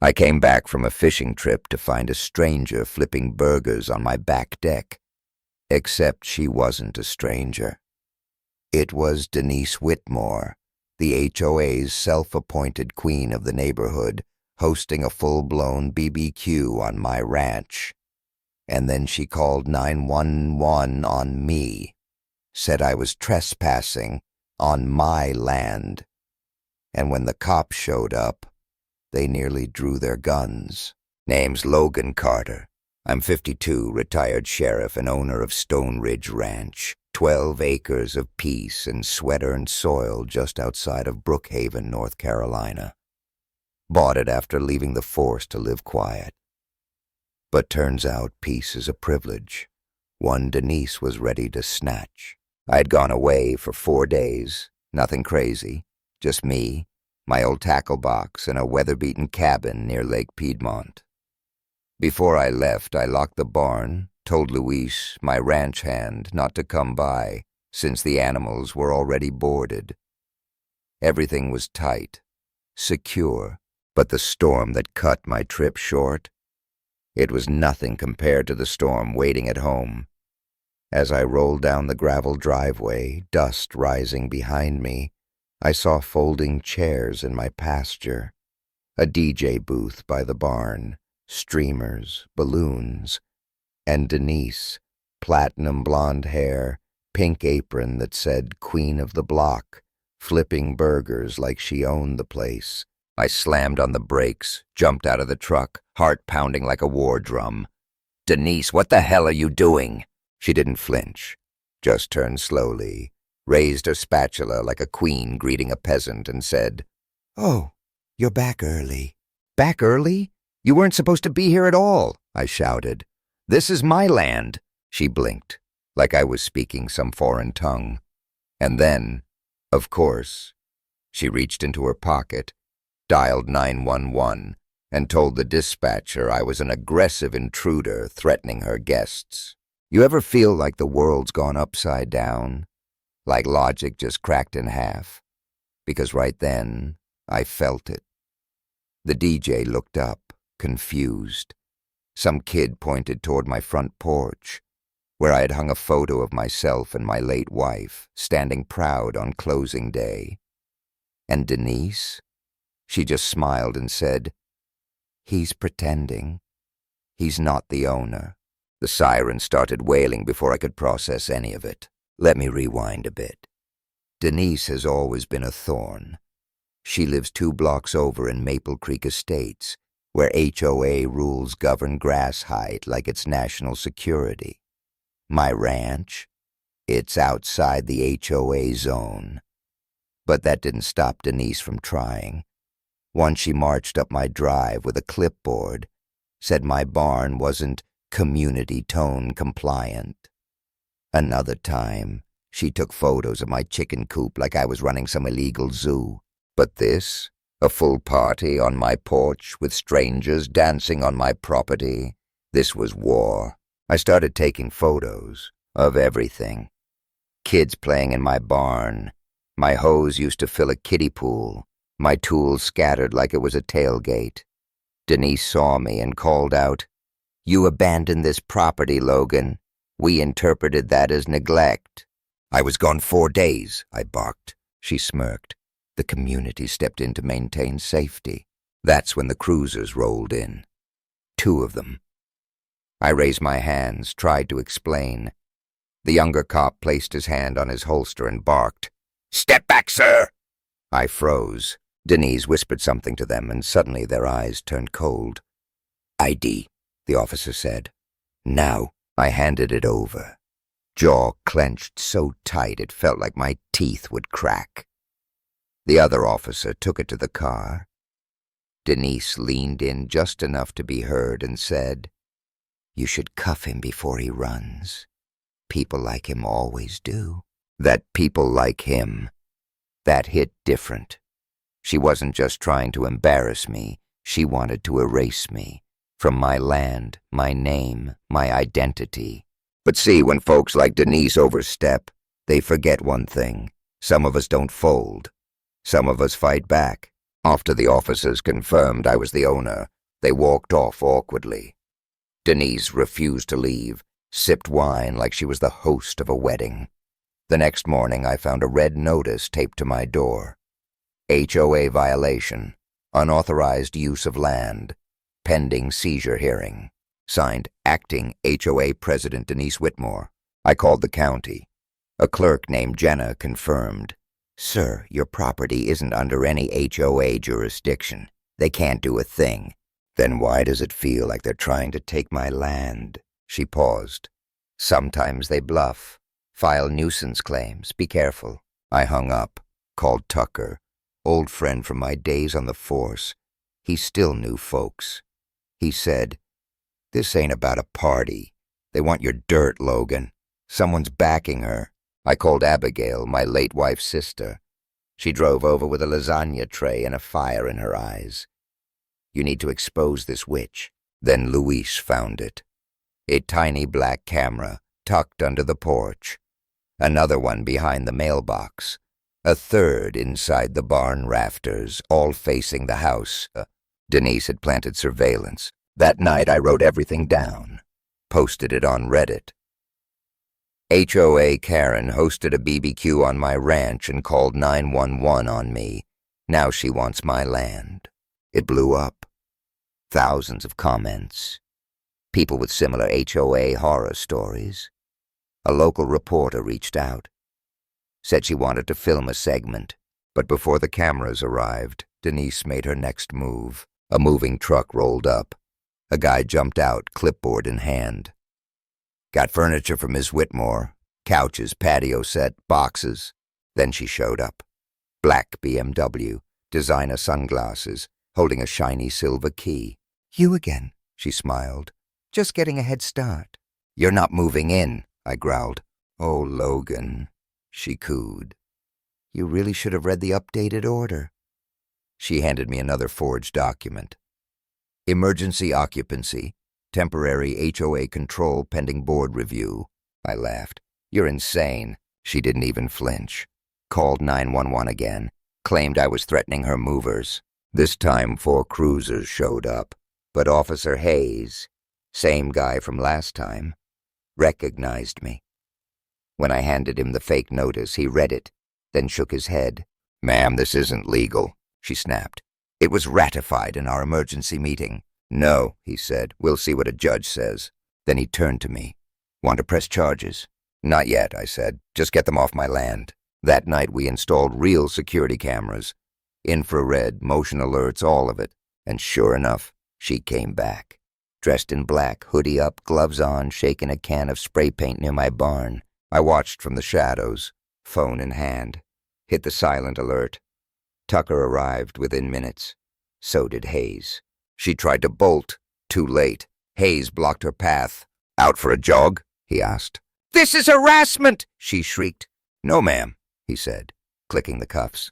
I came back from a fishing trip to find a stranger flipping burgers on my back deck. Except she wasn't a stranger. It was Denise Whitmore, the HOA's self-appointed queen of the neighborhood, hosting a full-blown BBQ on my ranch. And then she called 911 on me, said I was trespassing on my land. And when the cops showed up, they nearly drew their guns. Name's Logan Carter. I'm 52, retired sheriff and owner of Stone Ridge Ranch, 12 acres of peace and sweat-earned soil just outside of Brookhaven, North Carolina. Bought it after leaving the force to live quiet. But turns out peace is a privilege, one Denise was ready to snatch. I'd gone away for 4 days, nothing crazy, just me, my old tackle box, and a weather-beaten cabin near Lake Piedmont. Before I left, I locked the barn, told Luis, my ranch hand, not to come by, since the animals were already boarded. Everything was tight, secure, but the storm that cut my trip short, it was nothing compared to the storm waiting at home. As I rolled down the gravel driveway, dust rising behind me, I saw folding chairs in my pasture, a DJ booth by the barn, streamers, balloons, and Denise, platinum blonde hair, pink apron that said Queen of the Block, flipping burgers like she owned the place. I slammed on the brakes, jumped out of the truck, heart pounding like a war drum. "Denise, what the hell are you doing?" She didn't flinch, just turned slowly, raised her spatula like a queen greeting a peasant, and said, "Oh, you're back early." "Back early? You weren't supposed to be here at all," I shouted. "This is my land." She blinked, like I was speaking some foreign tongue. And then, of course, she reached into her pocket, dialed 911, and told the dispatcher I was an aggressive intruder threatening her guests. You ever feel like the world's gone upside down? Like logic just cracked in half? Because right then, I felt it. The DJ looked up, confused. Some kid pointed toward my front porch, where I had hung a photo of myself and my late wife, standing proud on closing day. And Denise? She just smiled and said, "He's pretending. He's not the owner." The siren started wailing before I could process any of it. Let me rewind a bit. Denise has always been a thorn. She lives 2 blocks over in Maple Creek Estates, where HOA rules govern grass height like it's national security. My ranch? It's outside the HOA zone. But that didn't stop Denise from trying. Once she marched up my drive with a clipboard, said my barn wasn't community tone compliant. Another time, she took photos of my chicken coop like I was running some illegal zoo. But this, a full party on my porch with strangers dancing on my property, this was war. I started taking photos of everything. Kids playing in my barn. My hose used to fill a kiddie pool. My tools scattered like it was a tailgate. Denise saw me and called out, "You abandoned this property, Logan. We interpreted that as neglect." "I was gone 4 days," I barked. She smirked. The community stepped in to maintain safety. That's when the cruisers rolled in. 2 of them. I raised my hands, tried to explain. The younger cop placed his hand on his holster and barked, "Step back, sir!" I froze. Denise whispered something to them, and suddenly their eyes turned cold. "ID," the officer said. "Now." I handed it over. Jaw clenched so tight it felt like my teeth would crack. The other officer took it to the car. Denise leaned in just enough to be heard and said, "You should cuff him before he runs. People like him always do." That people like him, that hit different. She wasn't just trying to embarrass me. She wanted to erase me from my land, my name, my identity. But see, when folks like Denise overstep, they forget one thing. Some of us don't fold. Some of us fight back. After the officers confirmed I was the owner, They walked off awkwardly. Denise refused to leave, sipped wine like she was the host of a wedding. The next morning I found a red notice taped to my door. HOA violation, unauthorized use of land, pending seizure hearing. Signed, Acting HOA President Denise Whitmore. I called the county. A clerk named Jenna confirmed. Sir, your property isn't under any HOA jurisdiction. They can't do a thing. Then why does it feel like they're trying to take my land? She paused. Sometimes they bluff. File nuisance claims. Be careful. I hung up. Called Tucker, old friend from my days on the force. He still knew folks. He said, This ain't about a party. They want your dirt, Logan. Someone's backing her. I called Abigail, my late wife's sister. She drove over with a lasagna tray and a fire in her eyes. You need to expose this witch. Then Luis found it. A tiny black camera tucked under the porch. Another one behind the mailbox. A third inside the barn rafters, all facing the house. Denise had planted surveillance. That night I wrote everything down. Posted it on Reddit. HOA Karen hosted a BBQ on my ranch and called 911 on me. Now she wants my land. It blew up. Thousands of comments. People with similar HOA horror stories. A local reporter reached out. Said she wanted to film a segment. But before the cameras arrived, Denise made her next move. A moving truck rolled up. A guy jumped out, clipboard in hand. Got furniture for Ms. Whitmore. Couches, patio set, boxes. Then she showed up. Black BMW, designer sunglasses, holding a shiny silver key. You again, she smiled. Just getting a head start. You're not moving in, I growled. Oh, Logan, she cooed. You really should have read the updated order. She handed me another forged document. Emergency occupancy. Temporary HOA control pending board review. I laughed. You're insane. She didn't even flinch. Called 911 again. Claimed I was threatening her movers. This time 4 cruisers showed up. But Officer Hayes, same guy from last time, recognized me. When I handed him the fake notice, he read it, then shook his head. Ma'am, this isn't legal, she snapped. It was ratified in our emergency meeting. No, he said. We'll see what a judge says. Then he turned to me. Want to press charges? Not yet, I said. Just get them off my land. That night we installed real security cameras. Infrared, motion alerts, all of it. And sure enough, she came back. Dressed in black, hoodie up, gloves on, shaking a can of spray paint near my barn. I watched from the shadows, phone in hand. Hit the silent alert. Tucker arrived within minutes. So did Hayes. She tried to bolt. Too late. Hayes blocked her path. Out for a jog? He asked. This is harassment, she shrieked. No, ma'am, he said, clicking the cuffs.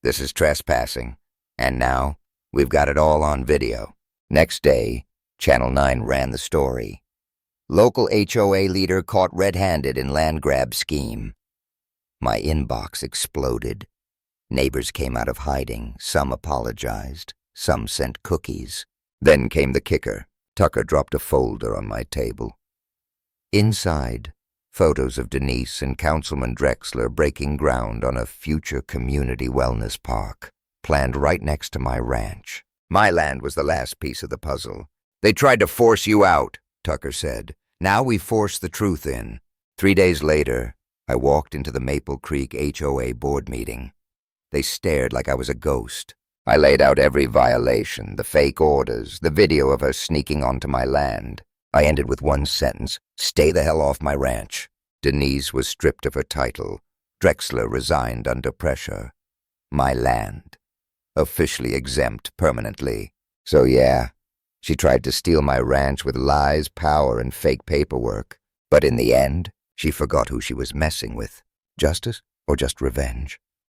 This is trespassing. And now, we've got it all on video. Next day, Channel 9 ran the story. Local HOA leader caught red-handed in land grab scheme. My inbox exploded. Neighbors came out of hiding. Some apologized. Some sent cookies. Then came the kicker. Tucker dropped a folder on my table. Inside, photos of Denise and Councilman Drexler breaking ground on a future community wellness park, planned right next to my ranch. My land was the last piece of the puzzle. They tried to force you out, Tucker said. Now we force the truth in. 3 days later, I walked into the Maple Creek HOA board meeting. They stared like I was a ghost. I laid out every violation, the fake orders, the video of her sneaking onto my land. I ended with one sentence, stay the hell off my ranch. Denise was stripped of her title. Drexler resigned under pressure. My land. Officially exempt permanently. So yeah, she tried to steal my ranch with lies, power, and fake paperwork. But in the end, she forgot who she was messing with. Justice or just revenge?